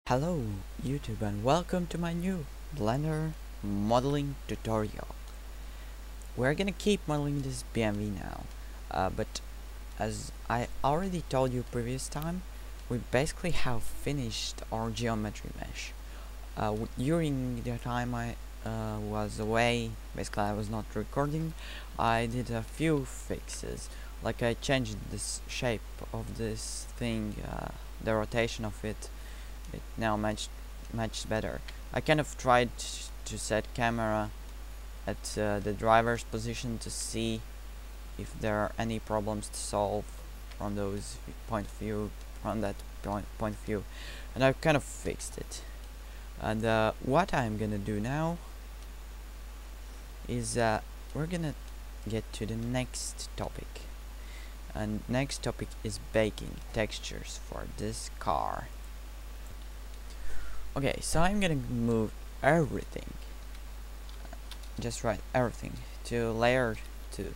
Hello YouTube and welcome to my new Blender modeling tutorial. We're gonna keep modeling this BMW now, but as I already told you previous time, we basically have finished our geometry mesh. During the time I was away, basically I was not recording, I did a few fixes. Like I changed this shape of this thing, the rotation of it now matched better. I kind of tried to set camera at the driver's position to see if there are any problems to solve from those point of view, from that point of view, and I've kind of fixed it. And what I'm gonna do now is we're gonna get to the next topic, and next topic is baking textures for this car. Okay, so I'm gonna move everything, just right, everything to layer 2,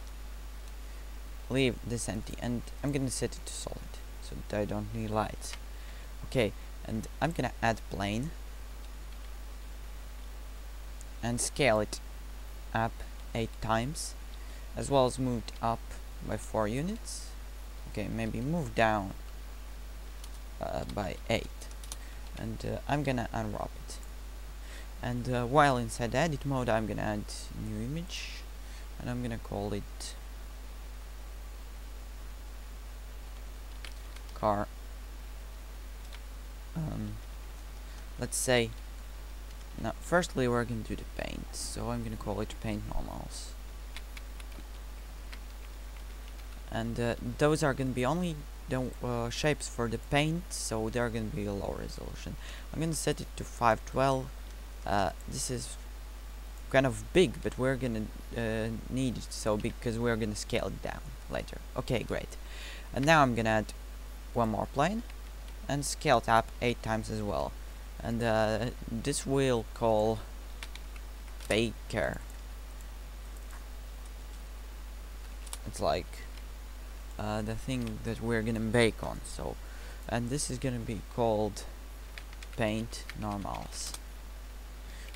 leave this empty, and I'm gonna set it to solid so that I don't need lights. Okay, and I'm gonna add plane and scale it up 8 times, as well as moved up by 4 units. Okay, maybe move down by 8. And I'm gonna unwrap it, and while inside edit mode I'm gonna add new image, and I'm gonna call it car. Let's say, now firstly we're gonna do the paint, so I'm gonna call it paint normals, and those are gonna be only the shapes for the paint, so they're gonna be a low resolution. I'm gonna set it to 512. This is kind of big, but we're gonna need it so big because we're gonna scale it down later. Okay, great. And now I'm gonna add one more plane and scale it up 8 times as well. And this we'll call baker. It's like the thing that we're gonna bake on. So, and this is gonna be called paint normals,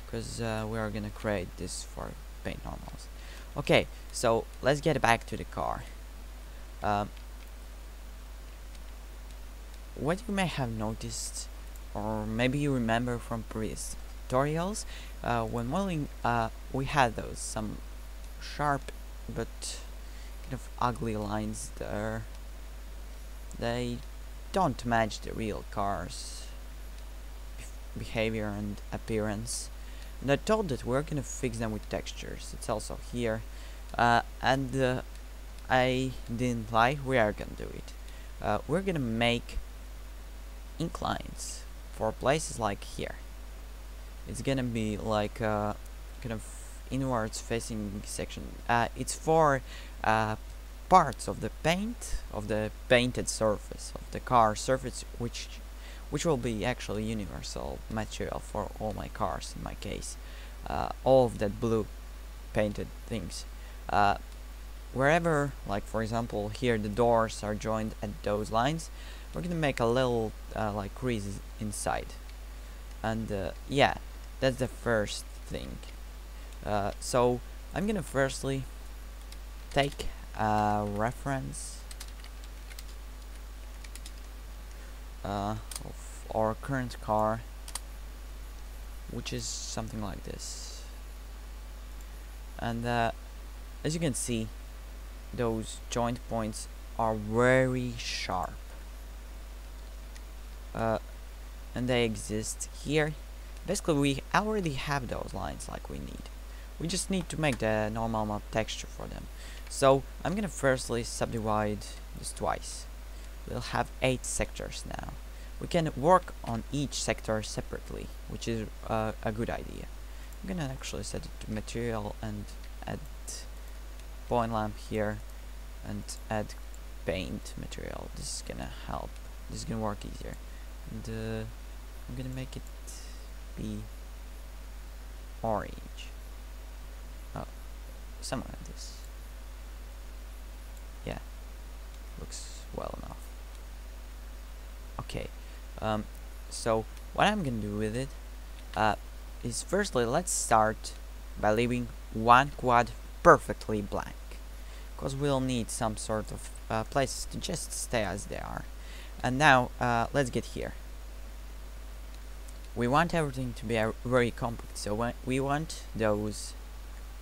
because we are gonna create this for paint normals. Okay, so let's get back to the car. What you may have noticed, or maybe you remember from previous tutorials, when modeling we had those some sharp but kind of ugly lines there. They don't match the real car's behavior and appearance, and I told that we're gonna fix them with textures. It's also here, and I didn't lie, we are gonna do it. We're gonna make inclines for places like here. It's gonna be like a kind of inwards facing section. It's for parts of the paint, of the painted surface of the car surface, which will be actually universal material for all my cars in my case. All of that blue painted things. Wherever, like for example here, the doors are joined at those lines, we're gonna make a little like creases inside. And yeah, that's the first thing. So I'm gonna firstly take a reference of our current car, which is something like this, and as you can see, those joint points are very sharp, and they exist here. Basically we already have those lines like we need. We just need to make the normal map texture for them. So I'm gonna firstly subdivide this twice. We'll have 8 sectors now. We can work on each sector separately, which is a good idea. I'm gonna actually set it to material and add point lamp here and add paint material. This is gonna help. This is gonna work easier. And I'm gonna make it be orange. Oh, something like this. Yeah, looks well enough. Okay, so what I'm gonna do with it is firstly let's start by leaving one quad perfectly blank, because we'll need some sort of places to just stay as they are. And now let's get here. We want everything to be very compact, so we want those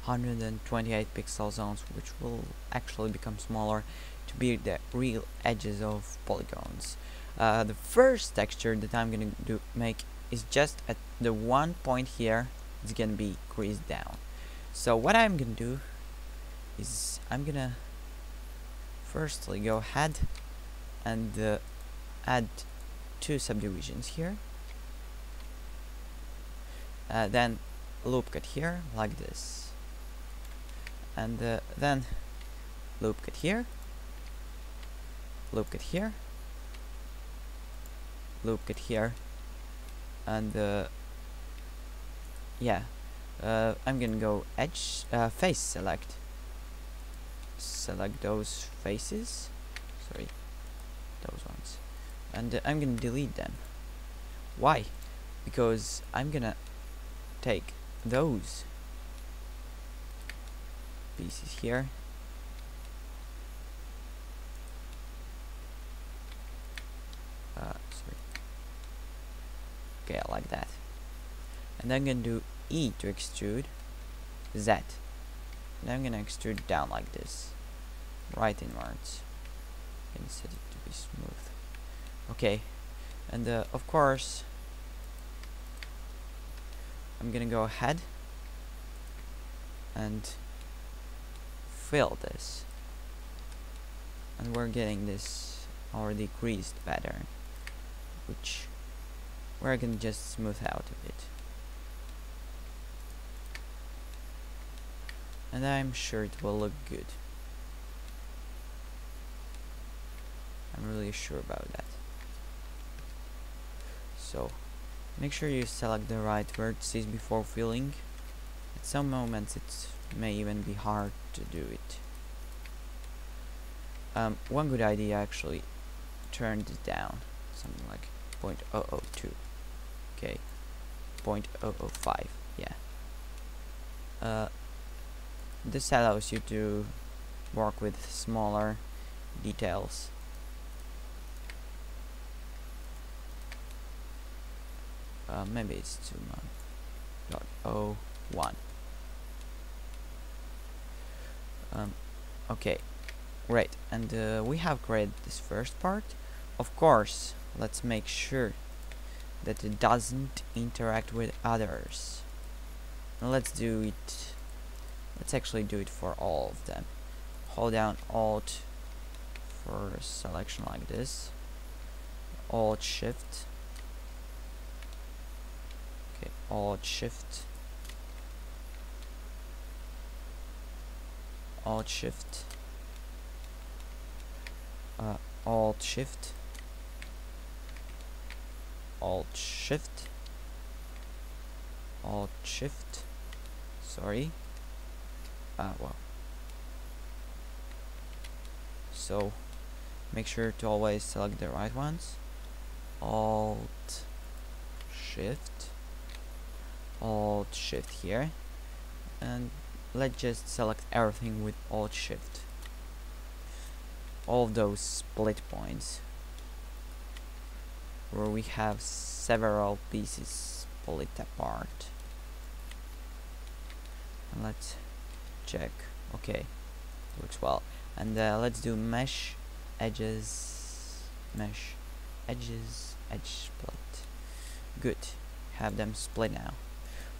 128 pixel zones, which will actually become smaller, to be the real edges of polygons. The first texture that I'm gonna make is just at the one point here. It's gonna be creased down. So what I'm gonna do is I'm gonna firstly go ahead and add 2 subdivisions here, then loop cut here like this, and then loop cut here, loop cut here, loop cut here, and yeah, I'm gonna go edge face select those faces, sorry, those ones, and I'm gonna delete them. Why? Because I'm gonna take those pieces here, sorry, okay, like that, and I'm gonna do E to extrude, Z, and I'm gonna extrude down like this, right inwards, and set it to be smooth. Okay, and of course I'm gonna go ahead and fill this, and we're getting this already creased pattern, which we're gonna just smooth out a bit, and I'm sure it will look good. I'm really sure about that. So make sure you select the right vertices before filling. At some moments it may even be hard to do it. One good idea, actually, turn it down, something like 0.002. Okay, 0.005. Yeah. This allows you to work with smaller details. Maybe it's too much. 0.01. Okay, great. And we have created this first part. Of course, let's make sure that it doesn't interact with others. And let's do it. Let's actually do it for all of them. Hold down Alt for a selection like this. Alt Shift. Okay, Alt Shift. Alt Shift. Alt Shift. Alt Shift. Alt Shift. Sorry. Well. So make sure to always select the right ones. Alt Shift. Alt Shift here, and let's just select everything with Alt Shift. All of those split points where we have several pieces split apart. And let's check. Okay, looks well. And let's do mesh edges, mesh edges, edge split. Good, have them split now.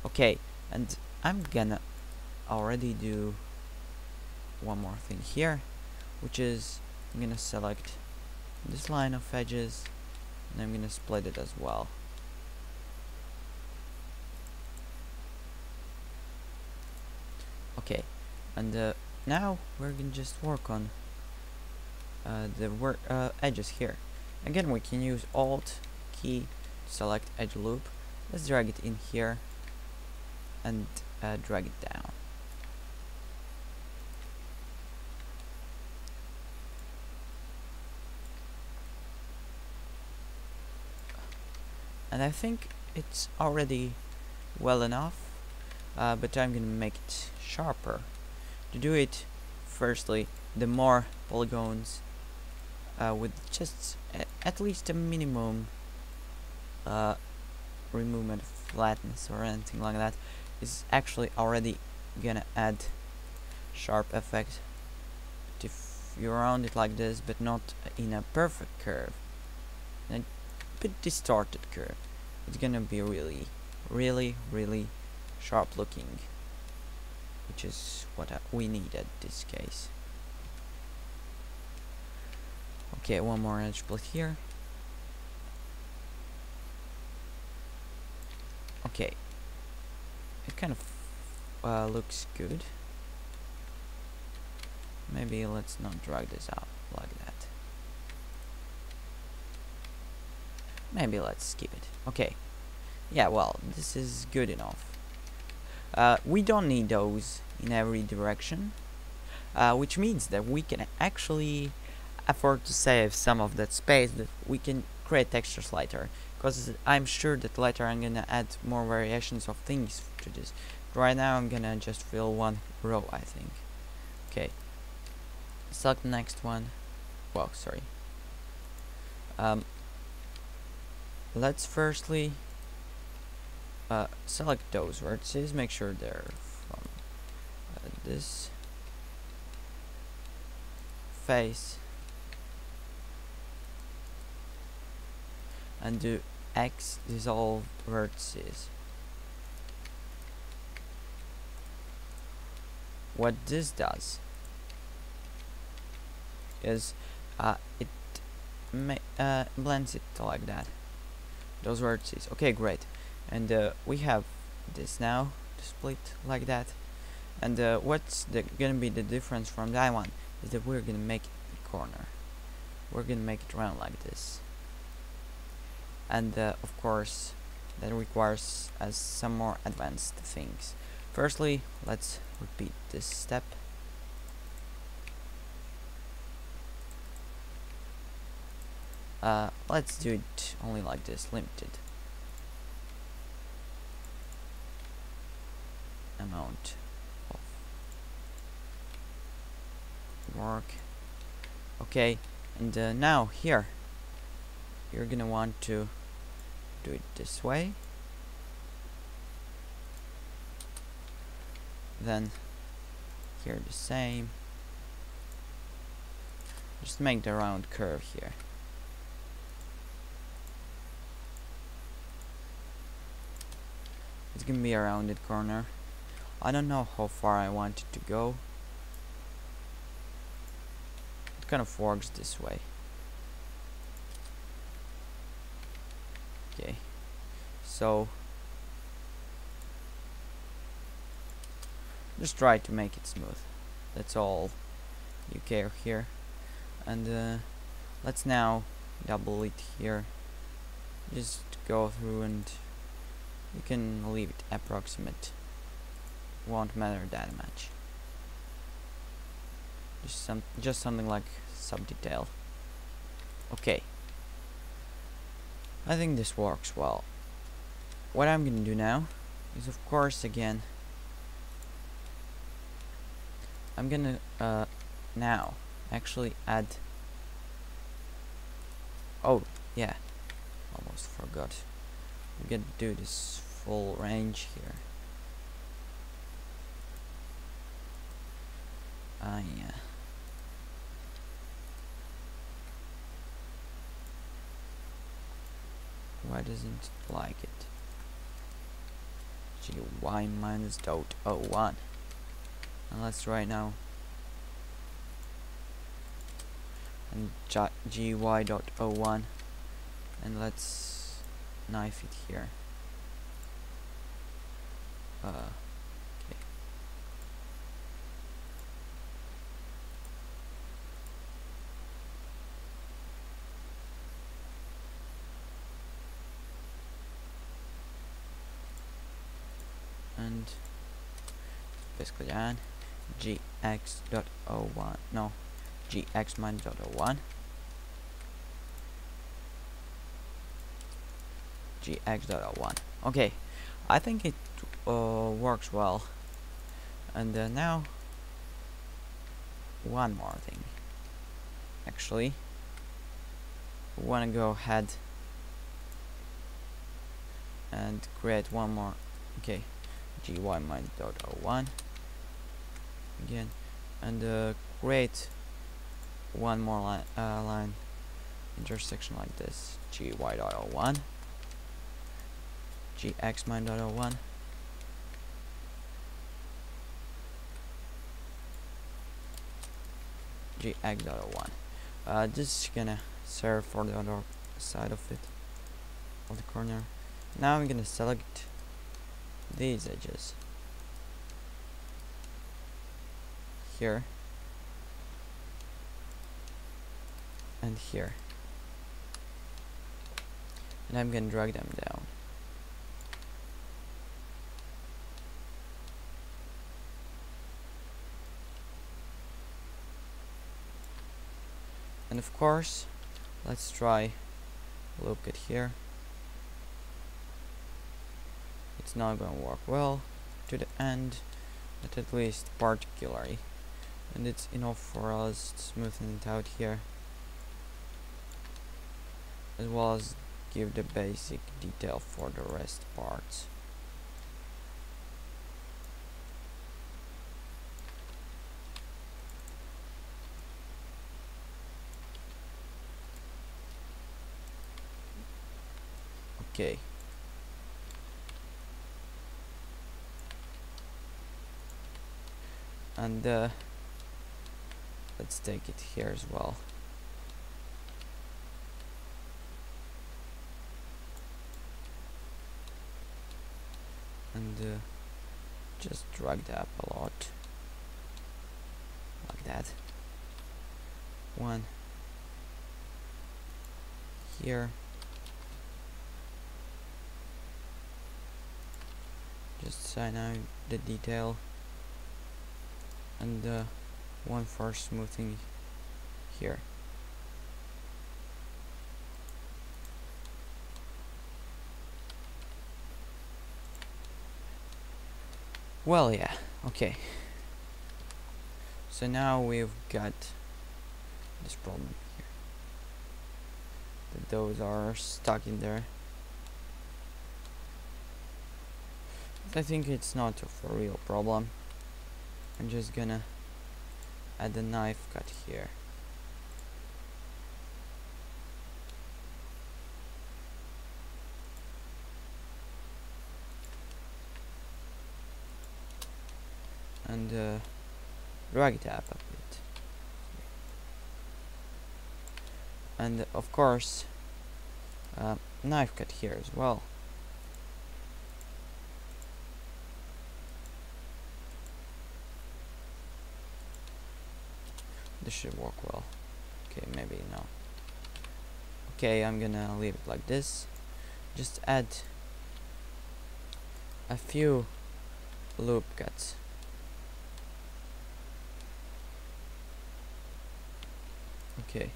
Okay, and I'm gonna already do one more thing here, which is I'm gonna select this line of edges, and I'm gonna split it as well. Okay, and now we're gonna just work on the edges here. Again, we can use Alt key to select edge loop. Let's drag it in here and drag it down. and I think it's already well enough, but I'm gonna make it sharper. To do it, firstly, the more polygons with just at least a minimum removement of flatness or anything like that is actually already gonna add sharp effect. But if you round it like this, but not in a perfect curve, a bit distorted curve, it's gonna be really, really sharp looking, which is what we need at this case. Okay, one more edge split here. Okay, it kind of looks good. Maybe let's not drag this out like that. Maybe let's skip it. Okay, yeah, well, this is good enough. We don't need those in every direction, which means that we can actually afford to save some of that space, that we can create textures later, because I'm sure that later I'm gonna add more variations of things to this. Right now I'm gonna just fill one row, I think. Okay, select the next one. Well, sorry. Let's firstly select those vertices, make sure they're from this face, and do X dissolve vertices. What this does is it blends it like that, those vertices. Okay, great. And we have this now to split like that. And what's gonna be the difference from that one is that we're gonna make it a corner. We're gonna make it round like this. And of course that requires us some more advanced things. Firstly, let's repeat this step. Let's do it only like this, limited amount of work. Okay, and now here you're gonna want to do it this way, then here the same, just make the round curve here. It's gonna be a rounded corner. I don't know how far I want it to go. It kind of works this way. Okay, so just try to make it smooth. That's all you care here. And let's now double it here. Just go through, and you can leave it approximate. Won't matter that much. Just something like sub detail. Okay, I think this works well. What I'm gonna do now is, of course, again, I'm gonna now actually add. Oh yeah, almost forgot. We can do this full range here. Yeah. Why doesn't it like it? GY minus dot 01. And let's try now. And GY dot 01. And let's knife it here. Okay. And basically add gx.01, no, gx minus.01, gx.01. Okay, I think it works well. And now one more thing. Actually, we want to go ahead and create one more. Okay, gy-1 again, and create one more line intersection like this. gy.01, gx-.01, gx.01. This is gonna serve for the other side of it, of the corner. Now I'm gonna select these edges here and here, and I'm gonna drag them down. And of course, let's try loop it here. It's not gonna work well to the end, but at least particularly, and it's enough for us to smoothen it out here, as well as give the basic detail for the rest parts. Okay. And let's take it here as well. And just drag that up a lot, like that. One here. Just sign out the detail, and one for smoothing here. Well, yeah, okay. So now we've got this problem here, that those are stuck in there. But I think it's not a real problem. I'm just gonna add a knife cut here. And drag it up a bit. And of course, knife cut here as well. This should work well. Okay, maybe no. Okay, I'm gonna leave it like this. Just add a few loop cuts. Okay.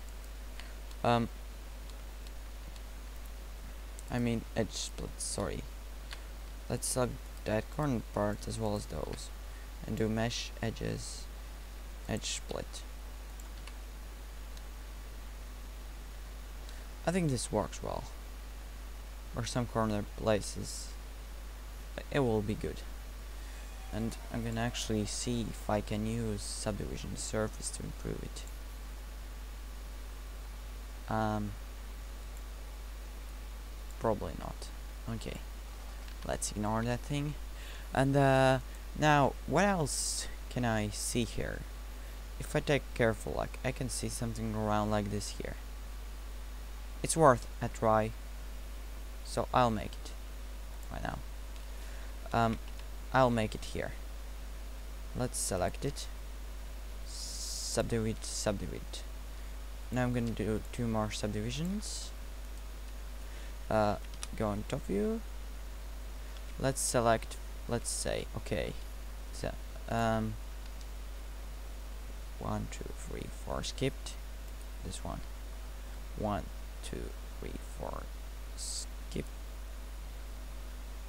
I mean edge splits, sorry. Let's select that corner part as well as those, and do mesh edges, edge split. I think this works well. For some corner places, it will be good. And I'm gonna actually see if I can use subdivision surface to improve it. Probably not. Okay, let's ignore that thing. And now, what else can I see here? If I take careful look, I can see something around like this here. It's worth a try, so I'll make it right now. I'll make it here. Let's select it, subdivide. Now I'm gonna do 2 more subdivisions. Go on top view. Let's select, let's say, okay, so 1, 2, 3, 4 skipped. This one, 1, 2, 3, 4 skip.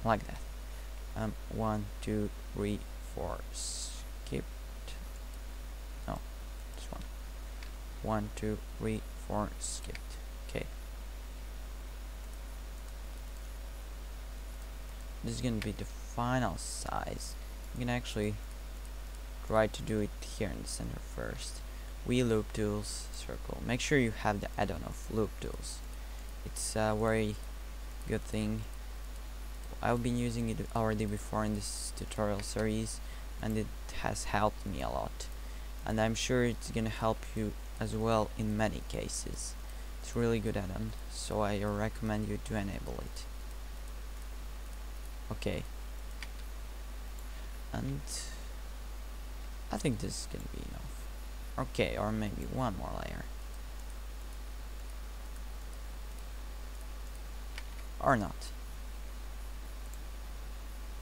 like that. 1, 2, 3, 4, skipped. No, this one. 1, 2, 3, 4, skipped. Okay. This is gonna be the final size. I'm gonna actually try to do it here in the center first. We loop tools, circle. Make sure you have the add-on of loop tools. It's a very good thing. I've been using it already before in this tutorial series, and it has helped me a lot. And I'm sure it's gonna help you as well in many cases. It's really good add-on, so I recommend you to enable it. Okay. And I think this is gonna be enough. Okay, or maybe one more layer. Or not.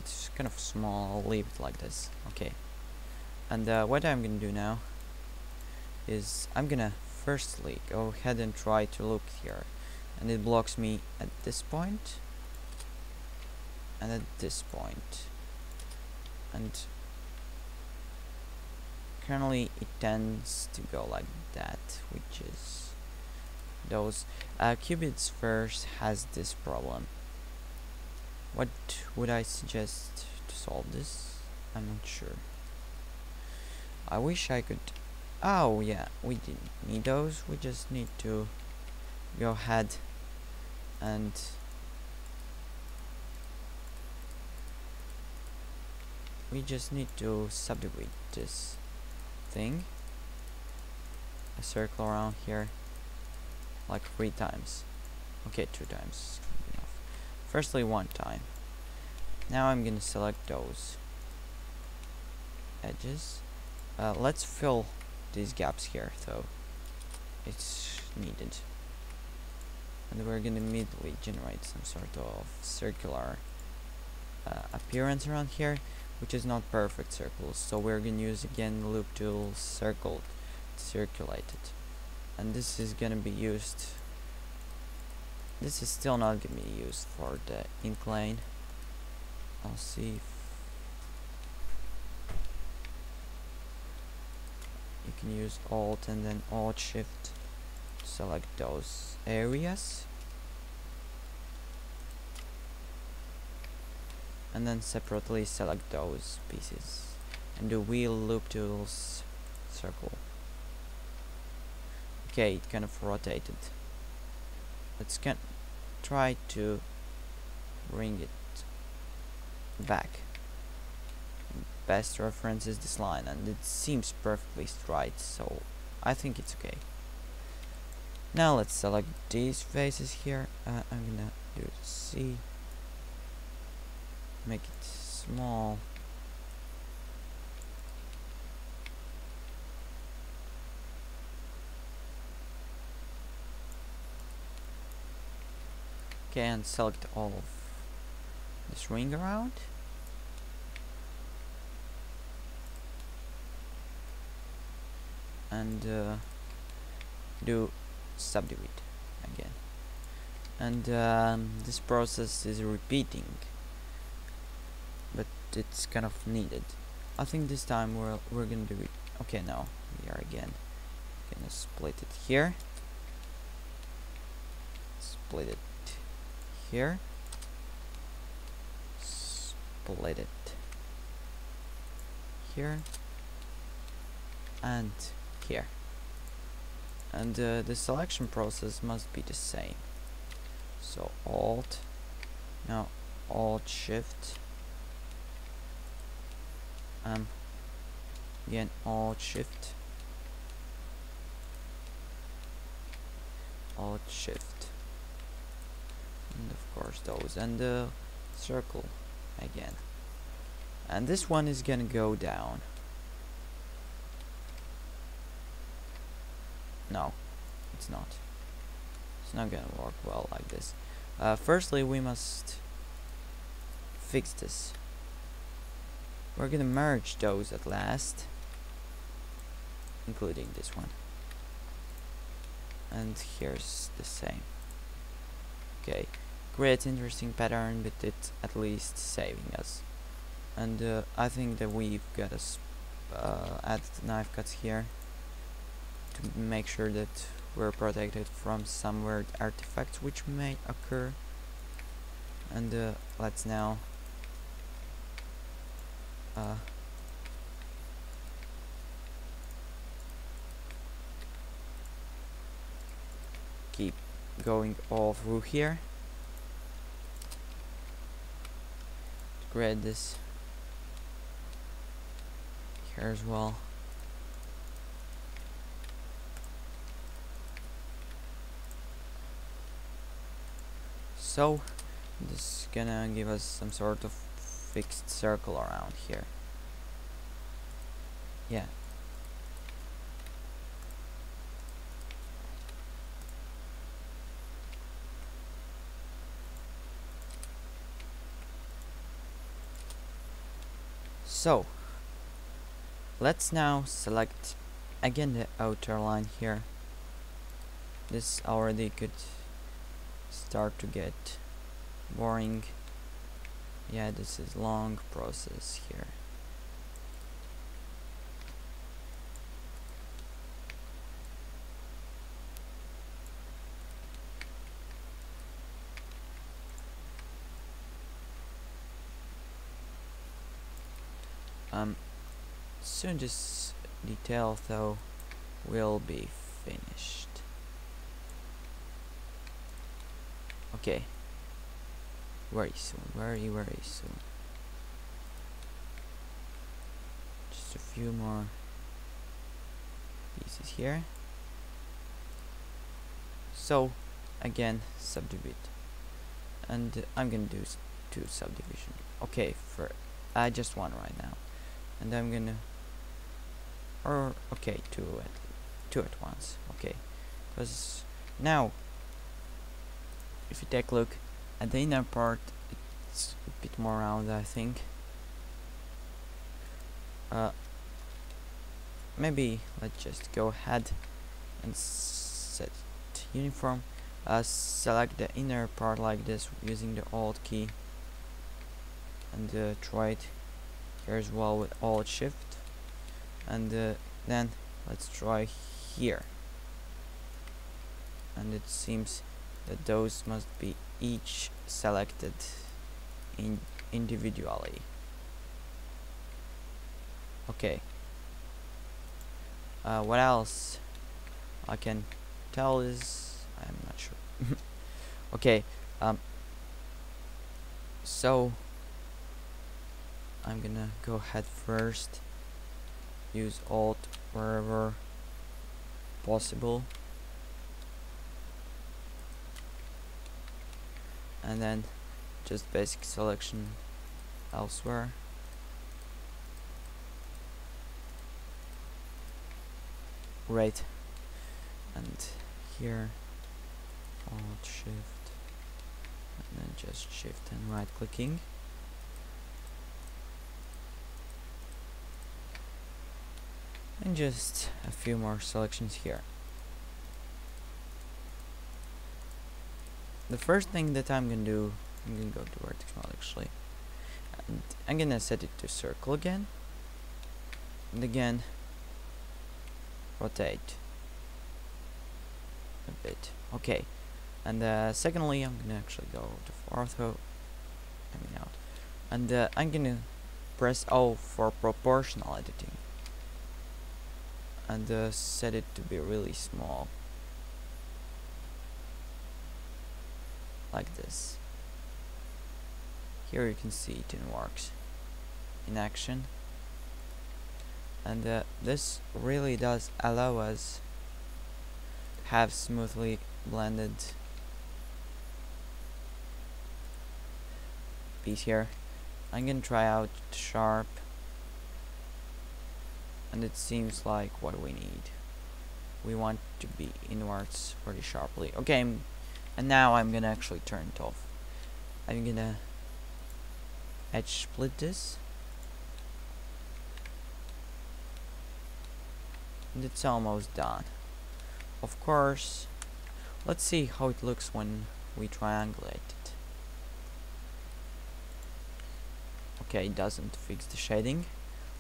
It's kind of small, I'll leave it like this. Okay. And what I'm gonna do now is I'm gonna firstly go ahead and try to look here. And it blocks me at this point. And at this point. And currently it tends to go like that, which is those qubits first has this problem. What would I suggest to solve this? I'm not sure. I wish I could. Oh yeah, we didn't need those. We just need to go ahead and we just need to subdivide this thing, a circle around here, like 3 times. Okay, 2 times enough. Firstly 1 time. Now I'm gonna select those edges. Let's fill these gaps here, though it's needed. And we're gonna immediately generate some sort of circular appearance around here, which is not perfect circles, so we're gonna use again the loop tool, circle, circulate it. And this is gonna be used, this is still not gonna be used for the incline. I'll see if you can use Alt and then Alt Shift to select those areas, and then separately select those pieces and do wheel loop tools, circle. Okay, it kind of rotated. Let's try to bring it back. Best reference is this line, and it seems perfectly straight, so I think it's okay. Now let's select these faces here. I'm gonna do C, make it small. Okay, and select all of this ring around. And do subdivide again. And this process is repeating, but it's kind of needed. I think this time we're gonna do it. Okay, now we are again gonna split it here, split it here, split it here, and here. And the selection process must be the same. So Alt, now Alt Shift, again Alt Shift, Alt Shift, and of course those, and the circle again. And this one is gonna go down. No, it's not. It's not gonna work well like this. Firstly, we must fix this. We're gonna merge those at last, including this one. And here's the same. Okay, creates interesting pattern, but it's at least saving us. And I think that we've got to add knife cuts here to make sure that we're protected from some weird artifacts which may occur. And let's now keep going all through here to create this here as well. So this is gonna give us some sort of fixed circle around here. Yeah. So let's now select again the outer line here. This already could start to get boring. Yeah, this is long process here. Soon this detail though will be finished. Okay, very soon, very soon. Just a few more pieces here. So again, subdivide, and I'm gonna do two subdivision. Okay, for just one right now, and I'm gonna, or okay, two at once. Okay, because now if you take a look at the inner part, it's a bit more round, I think. Maybe let's just go ahead and set uniform. Select the inner part like this using the Alt key, and try it here as well with Alt Shift, and then let's try here, and it seems that those must be each selected individually. Okay. What else I can tell is I'm not sure. Okay. So I'm gonna go ahead first. Use Alt wherever possible, and then just basic selection elsewhere. Right, and here Alt Shift, and then just Shift and right clicking. And just a few more selections here. The first thing that I'm gonna do, I'm gonna go to vertex mode actually, and I'm gonna set it to circle again, and again rotate a bit. Okay, and secondly I'm gonna actually go to ortho, out, and I'm gonna press O for proportional editing, and set it to be really small, like this. Here you can see it works in action, and this really does allow us to have smoothly blended piece here. I'm gonna try out sharp, and it seems like what we need. We want to be inwards very sharply. Okay, and now I'm gonna actually turn it off. I'm gonna edge split this, and it's almost done. Of course, let's see how it looks when we triangulate it. Okay, it doesn't fix the shading,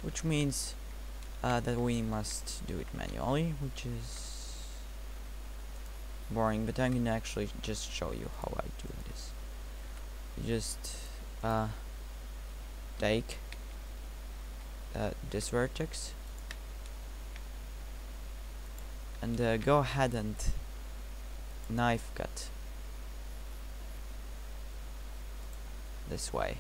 which means that we must do it manually, which is boring, but I'm gonna actually just show you how I do this. You just take this vertex and go ahead and knife cut this way.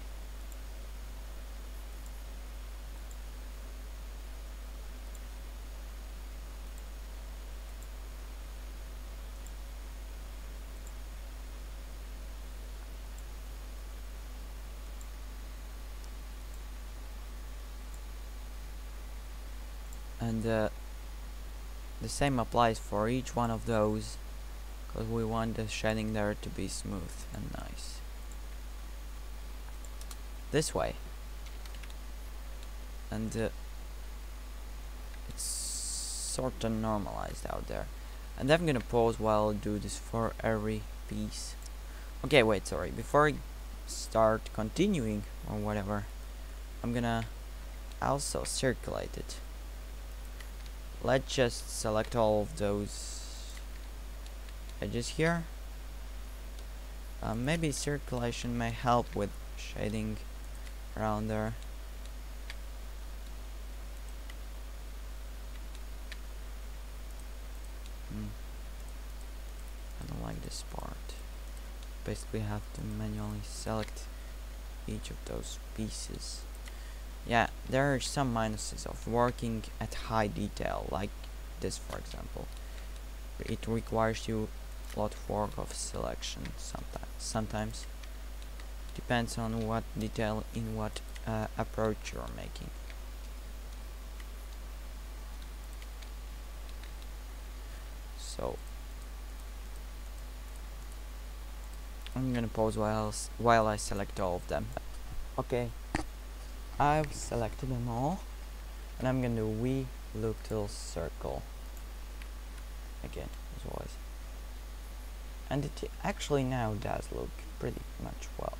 And the same applies for each one of those, because we want the shading there to be smooth and nice. This way. And it's sort of normalized out there. And I'm gonna pause while I do this for every piece. Okay, wait, sorry. Before I start continuing or whatever, I'm gonna also circulate it. Let's just select all of those edges here. Maybe circulation may help with shading around there. I don't like this part. Basically have to manually select each of those pieces. Yeah, there are some minuses of working at high detail, like this for example. It requires you a lot of work of selection sometimes. Depends on what detail in what approach you're making. So I'm gonna pause while I select all of them. Okay, I've selected them all, and I'm gonna do V loop till circle again as always. And it actually now does look pretty much well.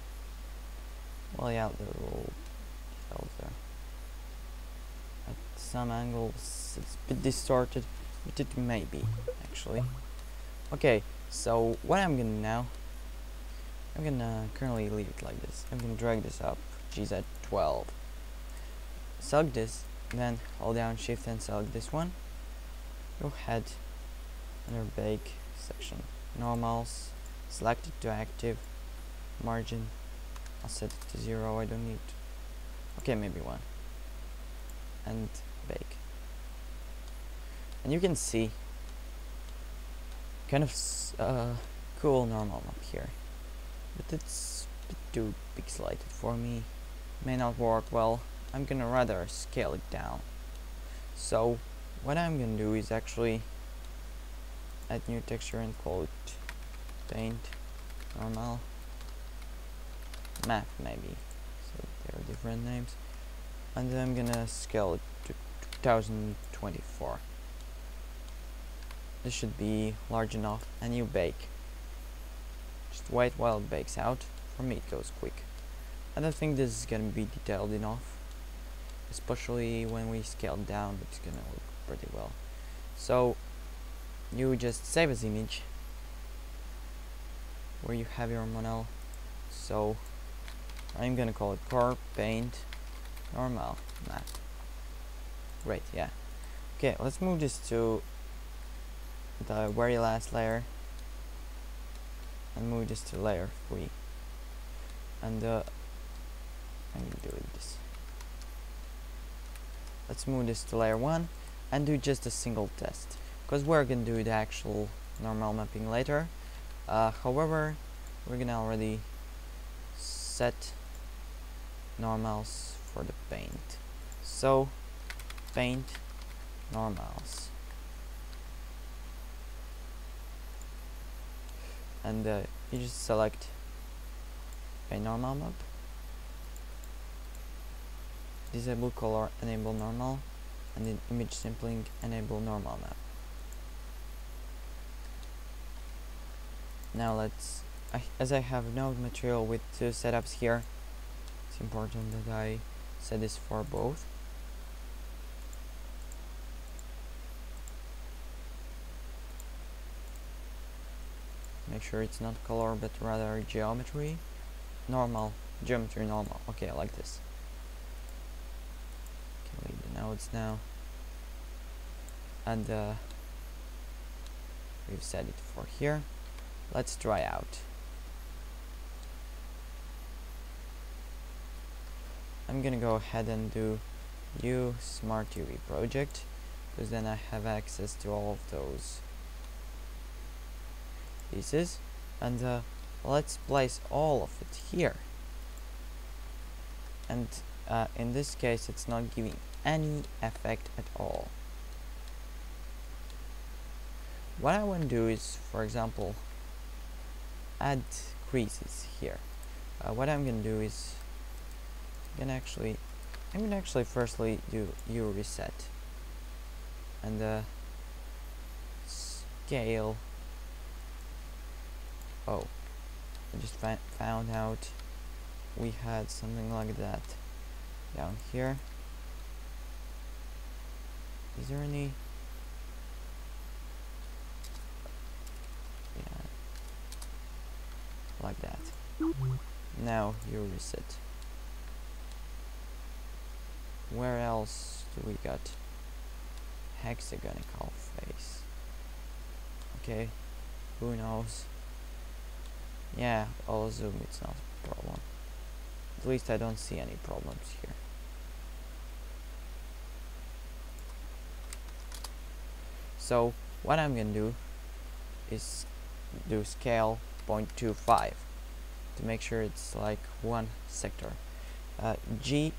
Well, yeah, the little details there. At some angles it's a bit distorted, but it may be actually. Okay, so what I'm gonna now, I'm gonna currently leave it like this. I'm gonna drag this up, GZ12. Select this, then hold down shift and select this one. Go ahead under bake section, normals, select it to active, margin, I'll set it to 0, I don't need, okay, maybe 1, and bake. And you can see kind of cool normal map here, but it's a bit too pixelated for me, may not work well. I'm gonna rather scale it down. So what I'm gonna do is actually add new texture and call it paint, normal, map maybe, so there are different names, and then I'm gonna scale it to 2024. This should be large enough, and you bake. Just wait while it bakes out. For me it goes quick. I don't think this is gonna be detailed enough, especially when we scale down, it's gonna look pretty well. So you just save as image where you have your model. So I'm gonna call it core paint normal map. Great, yeah. Okay, let's move this to the very last layer and move this to layer 3, and I'm gonna do this. Let's move this to layer 1 and do just a single test, because we're gonna do the actual normal mapping later. However, we're gonna already set normals for the paint. So paint normals, and you just select paint normal map, disable color, enable normal, and in image sampling enable normal map. Now let's, as I have node material with two setups here, so It's important that I set this for both. Make sure it's not color but rather geometry. Normal. Geometry normal. Okay, like this. Can leave the nodes now. And we've set it for here. Let's try out. I'm gonna go ahead and do new Smart UV project, because then I have access to all of those pieces, and let's place all of it here. And in this case it's not giving any effect at all. What I want to do is, for example, add creases here. What I'm gonna do is I'm gonna actually firstly do U reset and scale. Oh, I just found out we had something like that down here. Is there any? Yeah, like that. Now you reset. Where else do we got hexagonal face? Okay, who knows? Yeah, I'll assume it's not a problem. At least I don't see any problems here. So what I'm gonna do is do scale 0.25 to make sure it's like one sector. GY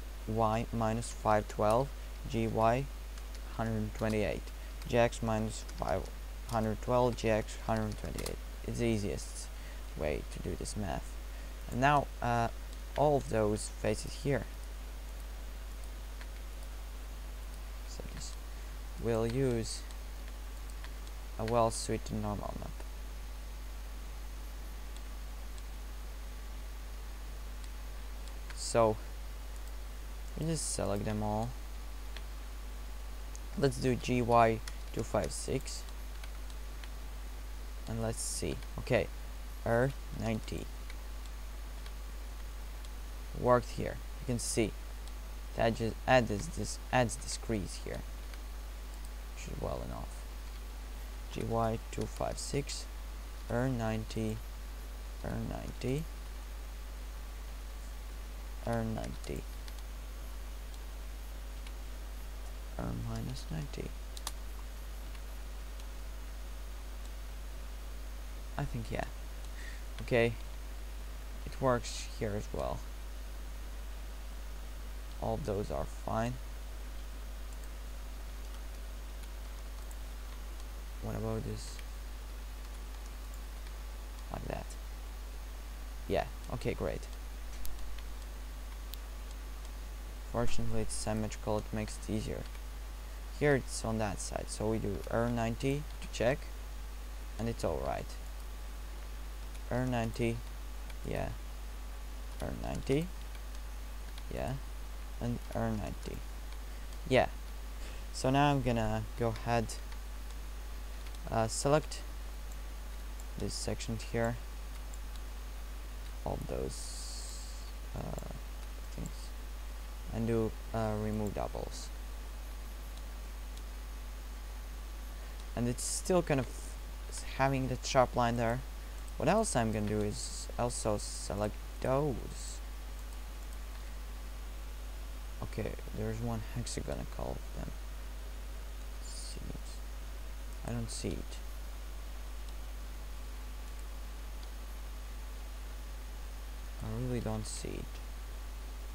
minus 512, GY 128, GX minus 512, GX 128. It's the easiest way to do this math. And now all of those faces here. So this will use a well-suited normal map. So we just select them all. Let's do GY256 and let's see. Okay, R90 worked here. You can see that just adds this crease here, which is well enough. GY256 R90 R90 R90 R minus 90. I think, yeah. Okay, it works here as well. All of those are fine. What about this? Like that. Yeah, okay, great. Fortunately it's symmetrical, it makes it easier. Here it's on that side, so we do R90 to check, and it's alright. R90, yeah. R90, yeah. And R90, yeah. So now I'm gonna go ahead, select this section here, all those things, and do remove doubles. And it's still kind of having that sharp line there. What else I'm gonna do is also select those. Okay, there's one hexagonal of them. I don't see it. I really don't see it.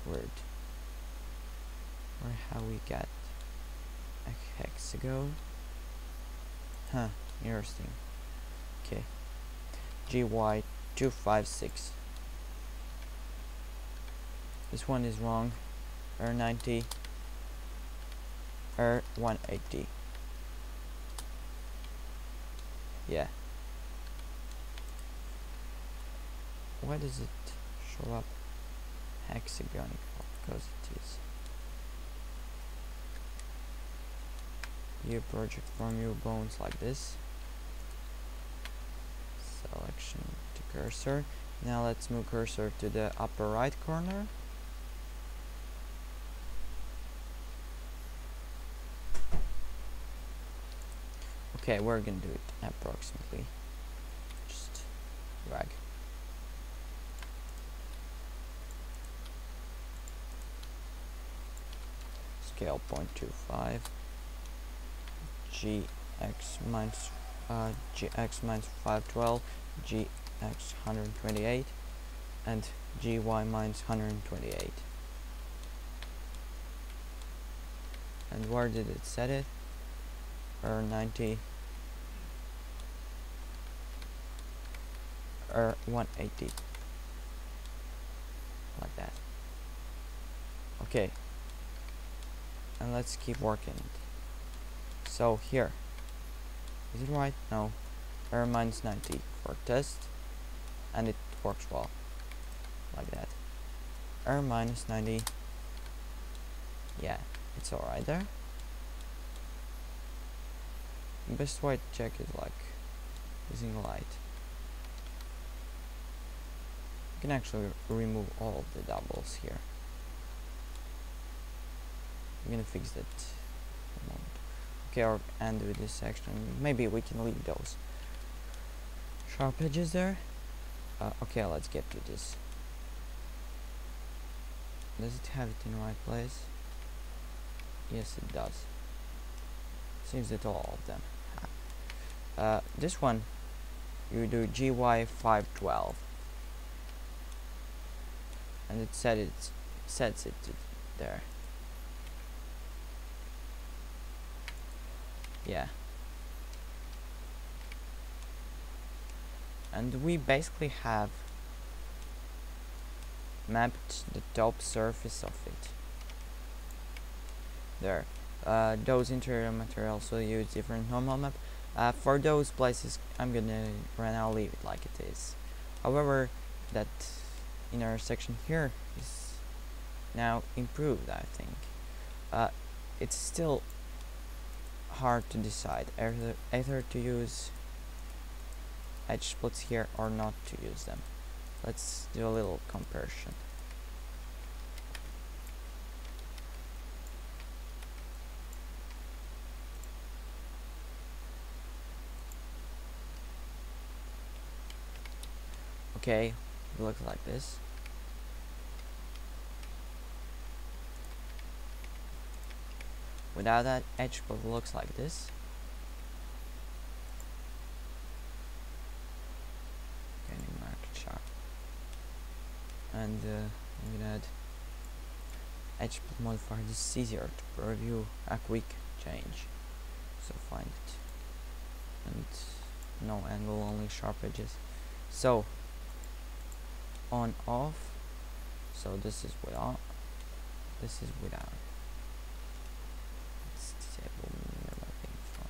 Weird. Or how we got a hexagon? Huh, interesting. Okay. GY256. This one is wrong. R90 R180. Yeah. Why does it show up hexagonic because it is. You project from your bones like this. Selection to cursor. Now let's move cursor to the upper right corner. Okay, we're gonna do it approximately. Just drag. Scale 0.25. GX minus GX minus 512, GX 128, and GY minus 128. And where did it set it? 90 180, like that. Okay, and let's keep working. So here, is it right? No, minus 90 for test, and it works well, like that. Minus 90, yeah, it's alright there. Best way to check is like using light. You can actually remove all of the doubles here. I'm gonna fix that in a moment. Okay, or undo this section. Maybe we can leave those sharp edges there. Okay, let's get to this. Does it have it in the right place? Yes, it does. Seems that all of them have. This one, you do GY 512, and it sets it there. Yeah. And we basically have mapped the top surface of it. There. Those interior materials will use different normal map. For those places I'm gonna right now leave it like it is. However, that inner section here is now improved, I think. It's still hard to decide either to use edge splits here or not to use them. Let's do a little comparison. Okay, it looks like this. Without that edge split, it looks like this. Okay, mark it sharp. And I'm gonna add edge split modifier. This is easier to preview a quick change. So find it. And no angle, only sharp edges. So on off. So this is without. This is without. Let's disable mirror thing for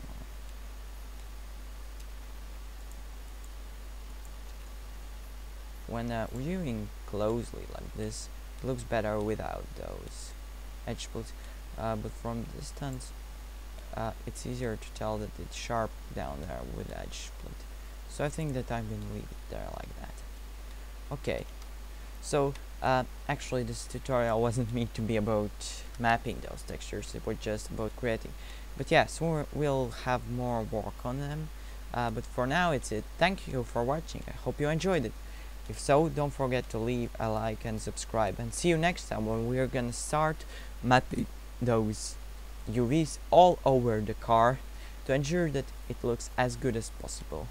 now. When viewing closely like this, it looks better without those edge splits. But from distance, it's easier to tell that it's sharp down there with edge split. So I think that I'm gonna leave it there like that. Okay, so actually this tutorial wasn't meant to be about mapping those textures, it was just about creating. But yeah, so we'll have more work on them. But for now it's it. Thank you for watching, I hope you enjoyed it. If so, don't forget to leave a like and subscribe, and see you next time when we're gonna start mapping those UVs all over the car to ensure that it looks as good as possible.